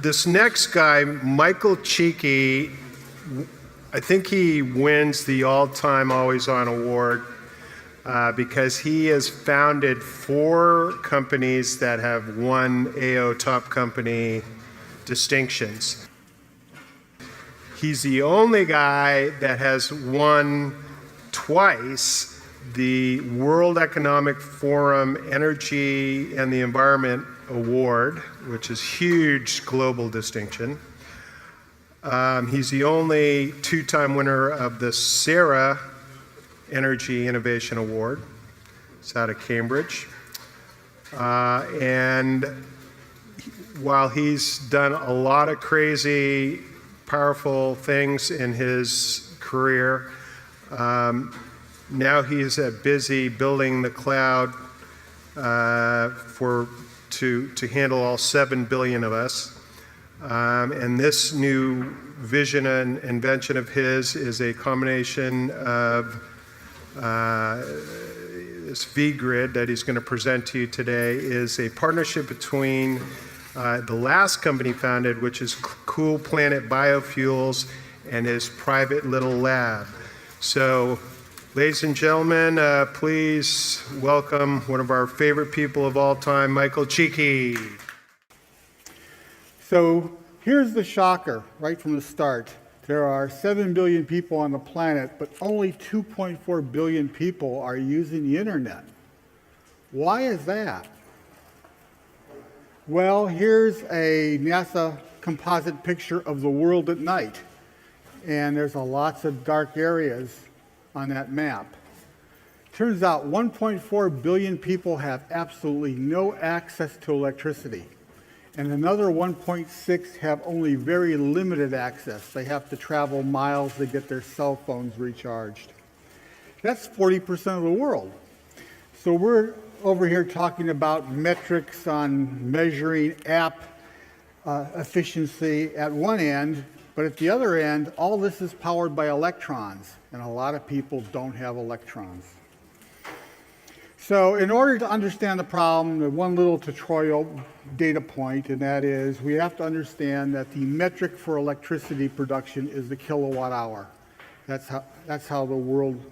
this next guy, Michael Cheeky, I think he wins the all-time Always On award because he has founded 4 companies that have won AO Top Company distinctions. He's the only guy that has won twice the World Economic Forum Energy and the Environment Award, which is huge global distinction. He's the only 2-time winner of the Sarah Energy Innovation Award. It's out of Cambridge. And while he's done a lot of crazy, powerful things in his career, now he's busy building the cloud to handle all 7 billion of us. And this new vision and invention of his is a combination of this VGrid that he's going to present to you today is a partnership between the last company founded, which is Cool Planet Biofuels, and his private little lab. So, ladies and gentlemen, please welcome one of our favorite people of all time, Michael Cheeky. So here's the shocker right from the start. There are 7 billion people on the planet, but only 2.4 billion people are using the internet. Why is that? Well, here's a NASA composite picture of the world at night. And there's lots of dark areas on that map. Turns out 1.4 billion people have absolutely no access to electricity. And another 1.6 have only very limited access. They have to travel miles to get their cell phones recharged. That's 40% of the world. So we're over here talking about metrics on measuring app efficiency at one end, but at the other end, all this is powered by electrons, and a lot of people don't have electrons. So in order to understand the problem, the one little tutorial data point, and that is we have to understand that the metric for electricity production is the kilowatt hour. That's how the world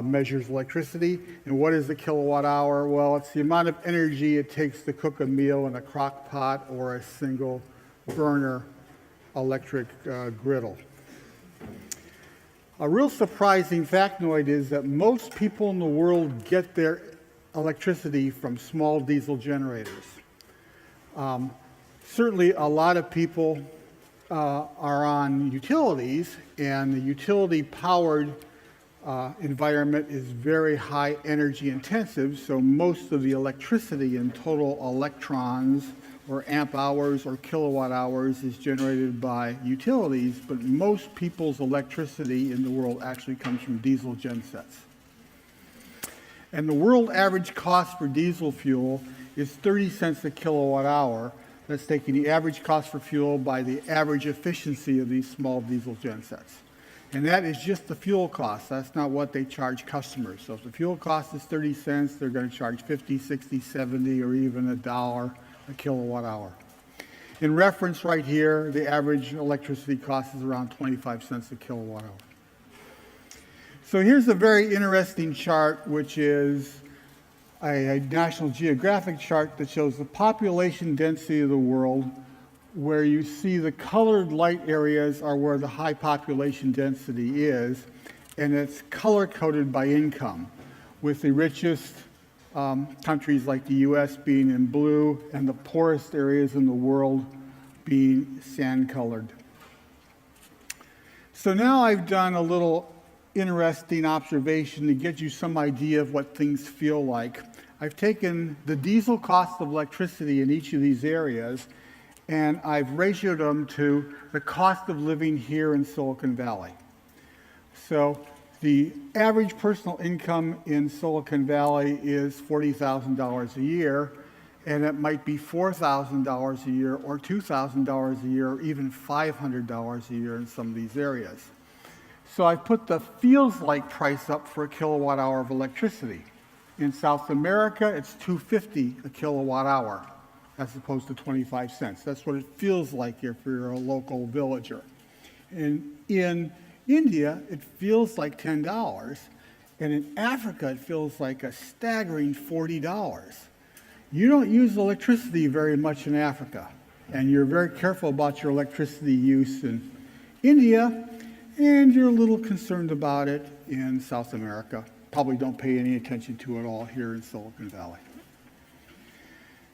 measures electricity. And what is the kilowatt hour? Well, it's the amount of energy it takes to cook a meal in a crock pot or a single burner electric griddle. A real surprising factoid is that most people in the world get their electricity from small diesel generators. Certainly a lot of people are on utilities, and the utility powered environment is very high energy intensive, so most of the electricity in total electrons or amp hours or kilowatt hours is generated by utilities, but most people's electricity in the world actually comes from diesel gensets. And the world average cost for diesel fuel is 30 cents a kilowatt hour. That's taking the average cost for fuel by the average efficiency of these small diesel gensets. And that is just the fuel cost. That's not what they charge customers. So if the fuel cost is 30 cents, they're going to charge 50, 60, 70, or even $1 a kilowatt hour. In reference right here, the average electricity cost is around 25 cents a kilowatt hour. So here's a very interesting chart, which is a National Geographic chart that shows the population density of the world, where you see the colored light areas are where the high population density is, and it's color-coded by income, with the richest countries like the US being in blue and the poorest areas in the world being sand-colored. So now I've done a little interesting observation to get you some idea of what things feel like. I've taken the diesel cost of electricity in each of these areas, and I've ratioed them to the cost of living here in Silicon Valley. So the average personal income in Silicon Valley is $40,000 a year, and it might be $4,000 a year or $2,000 a year or even $500 a year in some of these areas. So I put the feels like price up for a kilowatt hour of electricity. In South America, it's $2.50 a kilowatt hour. as opposed to 25 cents. That's what it feels like if you're a local villager. And in India, it feels like $10, and in Africa, it feels like a staggering $40. You don't use electricity very much in Africa, and you're very careful about your electricity use in India, and you're a little concerned about it in South America. Probably don't pay any attention to it all here in Silicon Valley.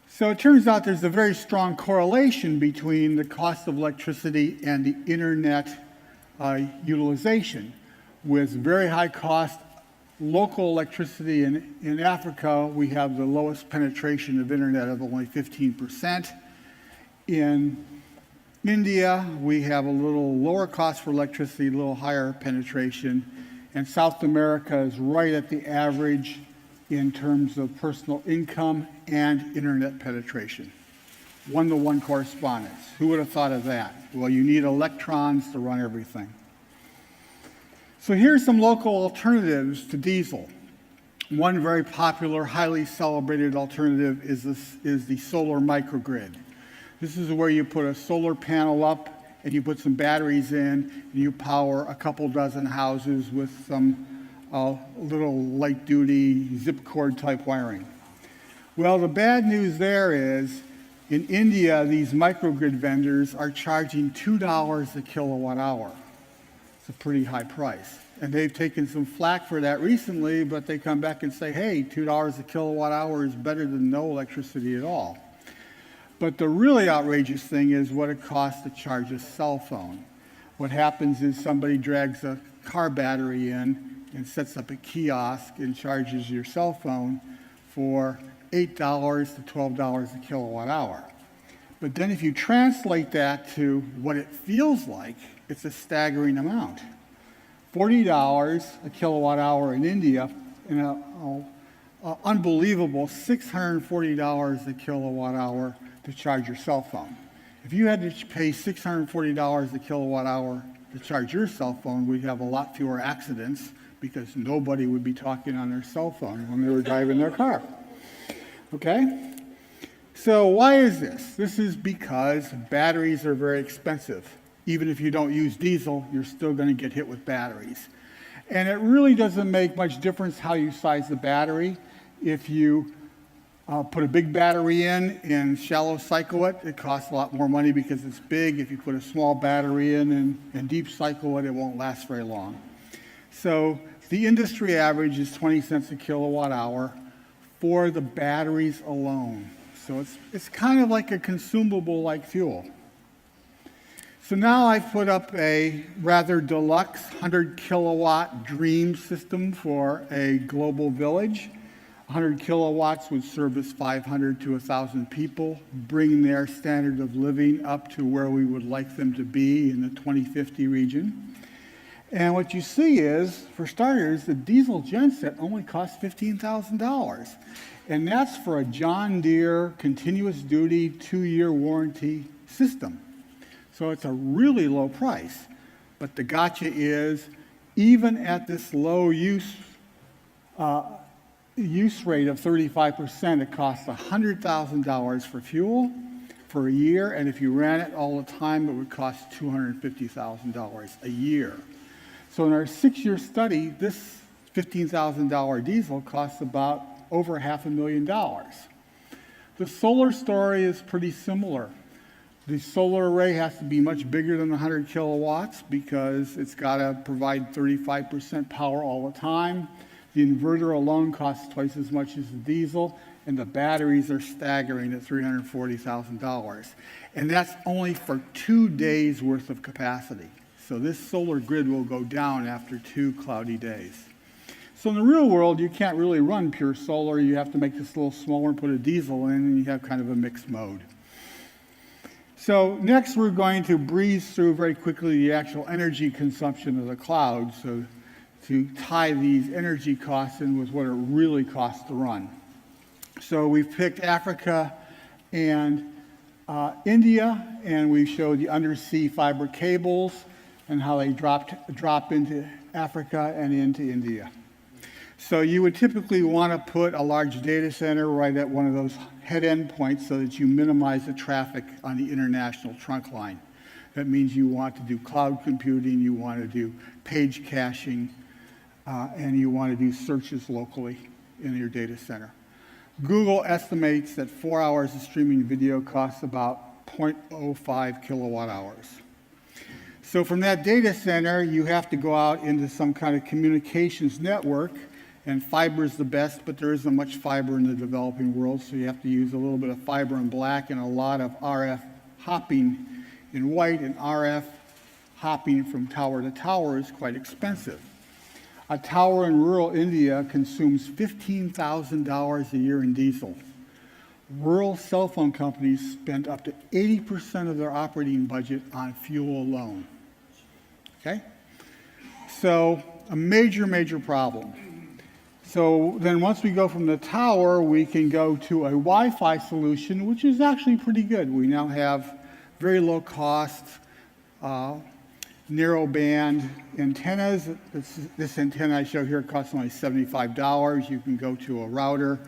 So it turns out there's a very strong correlation between the cost of electricity and the internet utilization. With very high cost local electricity in Africa, we have the lowest penetration of internet of only 15%. In India, we have a little lower cost for electricity, a little higher penetration. And South America is right at the average in terms of personal income and internet penetration. One-to-one correspondence. Who would have thought of that? Well, you need electrons to run everything. So here's some local alternatives to diesel. One very popular, highly celebrated alternative is the solar microgrid. This is where you put a solar panel up and you put some batteries in and you power a couple dozen houses with some little light-duty zip cord type wiring. Well, the bad news there is in India, these microgrid vendors are charging $2 a kilowatt hour. It's a pretty high price. And they've taken some flack for that recently, but they come back and say, hey, $2 a kilowatt hour is better than no electricity at all. But the really outrageous thing is what it costs to charge a cell phone. What happens is somebody drags a car battery in and sets up a kiosk and charges your cell phone for $8 to $12 a kilowatt hour. But then if you translate that to what it feels like, it's a staggering amount. $40 a kilowatt hour in India, and an unbelievable $640 a kilowatt hour to charge your cell phone. If you had to pay $640 a kilowatt hour to charge your cell phone, we'd have a lot fewer accidents because nobody would be talking on their cell phone when they were driving their car. Okay? So why is this? This is because batteries are very expensive. Even if you don't use diesel, you're still going to get hit with batteries. And it really doesn't make much difference how you size the battery. If you put a big battery in and shallow cycle it, it costs a lot more money because it's big. If you put a small battery in and deep cycle it, it won't last very long. So the industry average is 20 cents a kilowatt hour for the batteries alone. So it's kind of like a consumable like fuel. So now I've put up a rather deluxe 100 kilowatt dream system for a global village. 100 kilowatts would service 500 to 1,000 people, bring their standard of living up to where we would like them to be in the 2050 region. And what you see is, for starters, the diesel genset only costs $15,000. And that's for a John Deere continuous duty 2-year warranty system. So it's a really low price. But the gotcha is, even at this low use rate of 35%, it costs $100,000 for fuel for a year. And if you ran it all the time, it would cost $250,000 a year. So in our 6-year study, this $15,000 diesel costs about over $500,000. The solar story is pretty similar. The solar array has to be much bigger than 100 kilowatts because it's got to provide 35% power all the time. The inverter alone costs twice as much as the diesel, and the batteries are staggering at $340,000. And that's only for 2 days worth of capacity. So this solar grid will go down after 2 cloudy days. So in the real world, you can't really run pure solar. You have to make this a little smaller and put a diesel in, and you have kind of a mixed mode. So next, we're going to breeze through very quickly the actual energy consumption of the cloud, so to tie these energy costs in with what it really costs to run. So we've picked Africa and India, and we showed the undersea fiber cables and how they drop into Africa and into India. So you would typically want to put a large data center right at one of those head-end points so that you minimize the traffic on the international trunk line. That means you want to do cloud computing, you want to do page caching, and you want to do searches locally in your data center. Google estimates that 4 hours of streaming video costs about 0.05 kilowatt hours. So from that data center, you have to go out into some kind of communications network, and fiber is the best, but there isn't much fiber in the developing world, so you have to use a little bit of fiber in black and a lot of RF hopping in white, and RF hopping from tower to tower is quite expensive. A tower in rural India consumes $15,000 a year in diesel. Rural cell phone companies spend up to 80% of their operating budget on fuel alone. Okay? So a major, major problem. So then once we go from the tower, we can go to a Wi-Fi solution, which is actually pretty good. We now have very low cost, narrow band antennas. This antenna I show here costs only $75. You can go to a router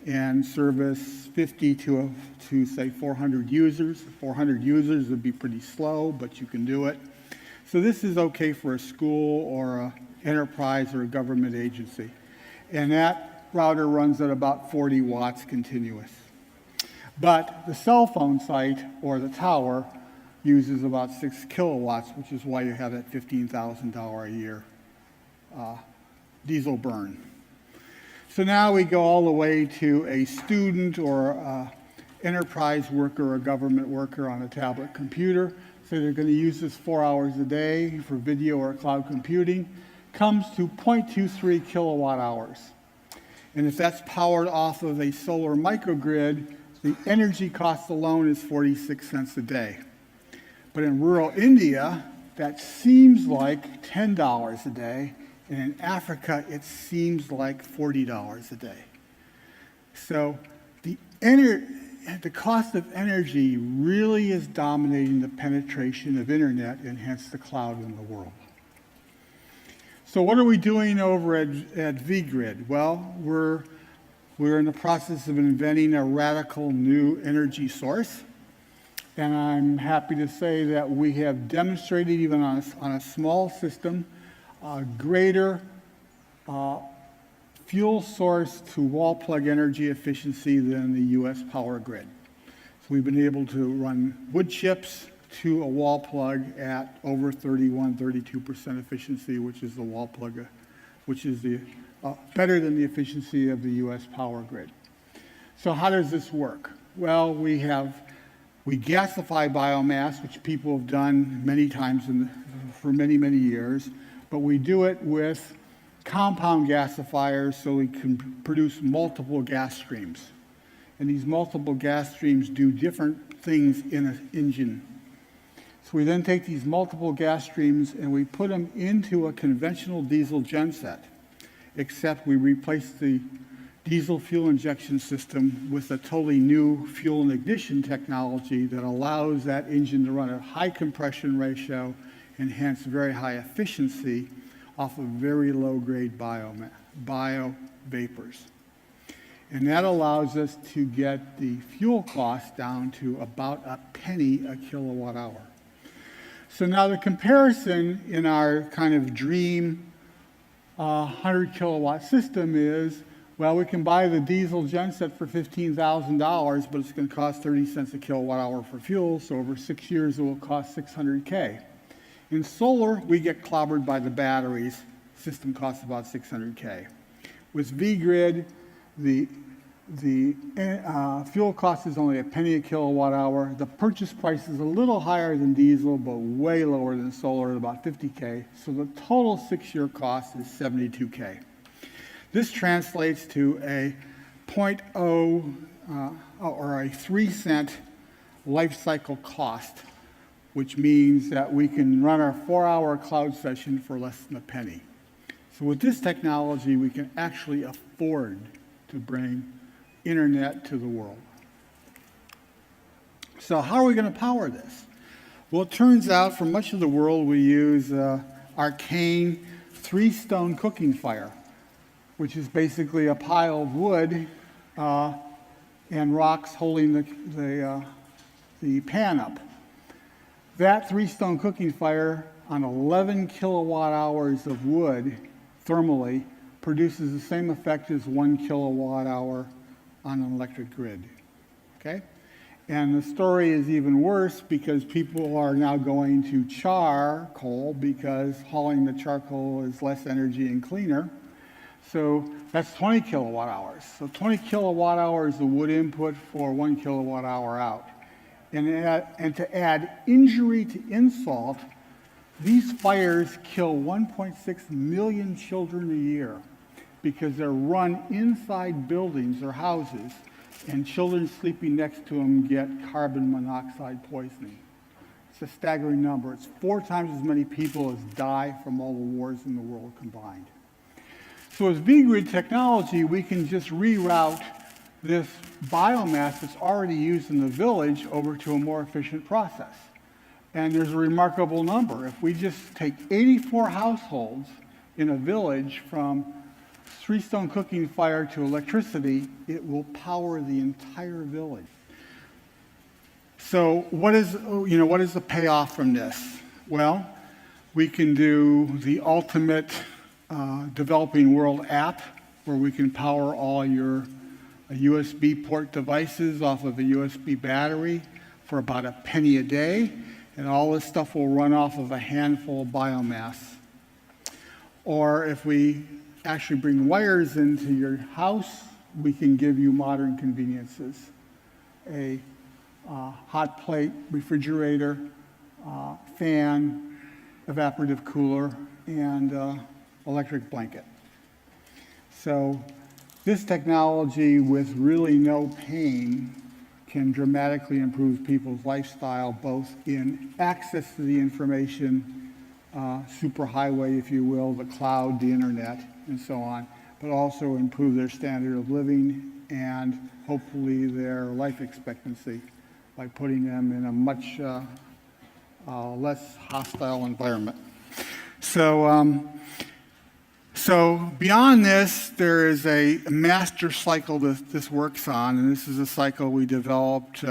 and service 50 to say 400 users. 400 users would be pretty slow, but you can do it. So this is okay for a school or an enterprise or a government agency. And that router runs at about 40 watts continuous. But the cell phone site or the tower uses about 6 kilowatts, which is why you have that $15,000 a year diesel burn. So now we go all the way to a student or a enterprise worker or a government worker on a tablet computer. So they're going to use this 4 hours a day for video or cloud computing. Comes to 0.23 kilowatt hours. And if that's powered off of a solar microgrid, the energy cost alone is 46 cents a day. But in rural India, that seems like $10 a day, and in Africa, it seems like $40 a day. So the cost of energy really is dominating the penetration of internet and hence the cloud in the world. So what are we doing over at VGrid? Well, we're in the process of inventing a radical new energy source. And I'm happy to say that we have demonstrated, even on a small system, a greater fuel source to wall plug energy efficiency than the US power grid. So we've been able to run wood chips to a wall plug at over 32% efficiency, which is the wall plug, which is better than the efficiency of the US power grid. So how does this work? Well, we gasify biomass, which people have done many times for many, many years, but we do it with compound gasifiers so we can produce multiple gas streams. And these multiple gas streams do different things in an engine. So we then take these multiple gas streams and we put them into a conventional diesel genset, except we replace the diesel fuel injection system with a totally new fuel and ignition technology that allows that engine to run at high compression ratio and hence very high efficiency off of very low-grade bio vapors. And that allows us to get the fuel cost down to about a penny a kilowatt hour. So now the comparison in our kind of dream 100 kilowatt system is, well, we can buy the diesel genset for $15,000, but it's going to cost 30 cents a kilowatt hour for fuel, so over 6 years it will cost $600K. In solar, we get clobbered by the batteries. System costs about $600K. With VGrid, the fuel cost is only a penny a kilowatt hour. The purchase price is a little higher than diesel, but way lower than solar at about $50K. So the total 6-year cost is $72K. This translates to a 0.0 or a 3 cent life cycle cost, which means that we can run our 4-hour cloud session for less than a penny. So with this technology, we can actually afford to bring internet to the world. So how are we going to power this? Well, it turns out for much of the world we use arcane 3-stone cooking fire. which is basically a pile of wood and rocks holding the pan up. That three-stone cooking fire on 11 kilowatt hours of wood thermally produces the same effect as 1 kilowatt hour on an electric grid. Okay? And the story is even worse because people are now going to charcoal because hauling the charcoal is less energy and cleaner. So that's 20 kilowatt hours. So 20 kilowatt hours of wood input for 1 kilowatt hour out. And to add injury to insult, these fires kill 1.6 million children a year because they're run inside buildings or houses, and children sleeping next to them get carbon monoxide poisoning. It's a staggering number. It's 4 times as many people as die from all the wars in the world combined. So with VGrid technology, we can just reroute this biomass that's already used in the village over to a more efficient process. And there's a remarkable number. If we just take 84 households in a village from three-stone cooking fire to electricity, it will power the entire village. So what is the payoff from this? Well, we can do the ultimate developing world app where we can power all your USB port devices off of a USB battery for about a penny a day, and all this stuff will run off of a handful of biomass. Or if we actually bring wires into your house, we can give you modern conveniences. A hot plate, refrigerator, fan, evaporative cooler, and electric blanket. So this technology with really no pain can dramatically improve people's lifestyle, both in access to the information, superhighway, if you will, the cloud, the internet, and so on, but also improve their standard of living and hopefully their life expectancy by putting them in a much less hostile environment. So beyond this, there is a master cycle that this works on, and this is a cycle we developed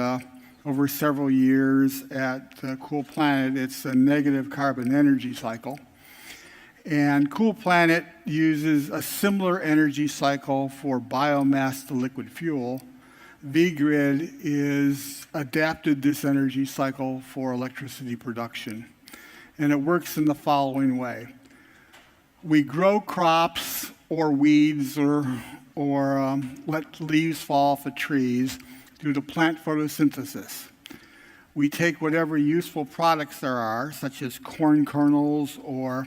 over several years at Cool Planet. It's a negative carbon energy cycle. And Cool Planet uses a similar energy cycle for biomass to liquid fuel. VGrid is adapted this energy cycle for electricity production. And it works in the following way. We grow crops or weeds or let leaves fall off of trees due to plant photosynthesis. We take whatever useful products there are, such as corn kernels or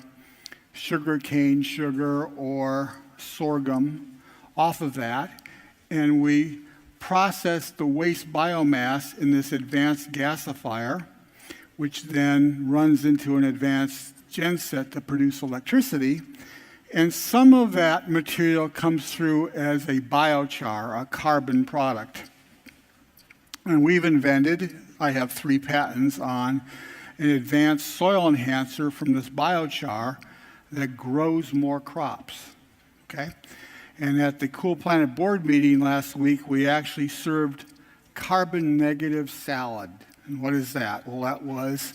sugarcane sugar or sorghum, off of that, and we process the waste biomass in this advanced gasifier, which then runs into an advanced genset to produce electricity, and some of that material comes through as a biochar, a carbon product. And we've invented, I have 3 patents on, an advanced soil enhancer from this biochar that grows more crops, okay? And at the Cool Planet board meeting last week, we actually served carbon negative salad. And what is that? Well, that was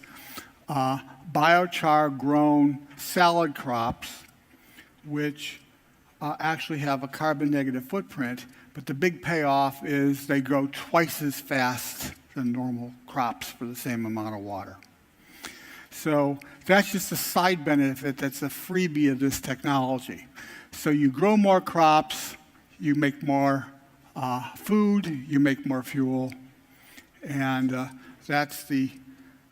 biochar grown salad crops, which actually have a carbon negative footprint, but the big payoff is they grow twice as fast than normal crops for the same amount of water. So that's just a side benefit that's a freebie of this technology. So you grow more crops, you make more food, you make more fuel, and that's the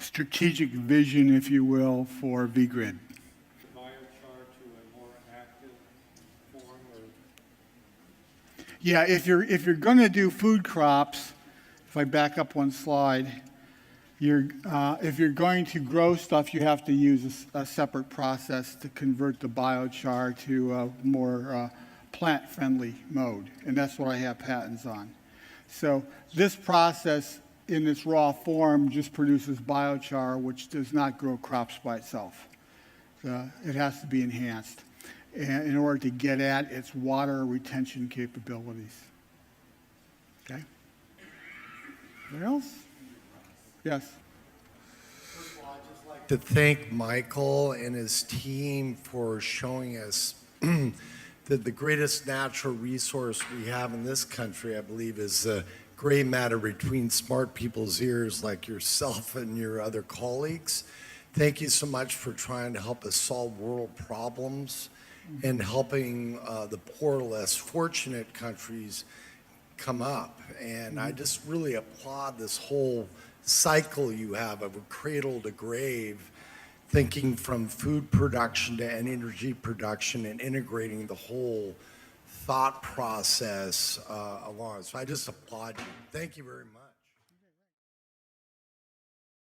strategic vision, if you will, for VGrid. Biochar to a more active form, or? Yeah, if you're going to do food crops, if I back up one slide, if you're going to grow stuff, you have to use a separate process to convert the biochar to a more plant-friendly mode, and that's what I have patents on. So this process in its raw form just produces biochar, which does not grow crops by itself. It has to be enhanced. and in order to get at its water retention capabilities. Okay? Anything else? Yes. To thank Michael and his team for showing us that the greatest natural resource we have in this country, I believe, is the gray matter between smart people's ears like yourself and your other colleagues. Thank you so much for trying to help us solve world problems and helping the poor, less fortunate countries come up. And I just really applaud this whole cycle you have of a cradle to grave, thinking from food production to energy production and integrating the whole thought process along. So I just applaud you. Thank you very much.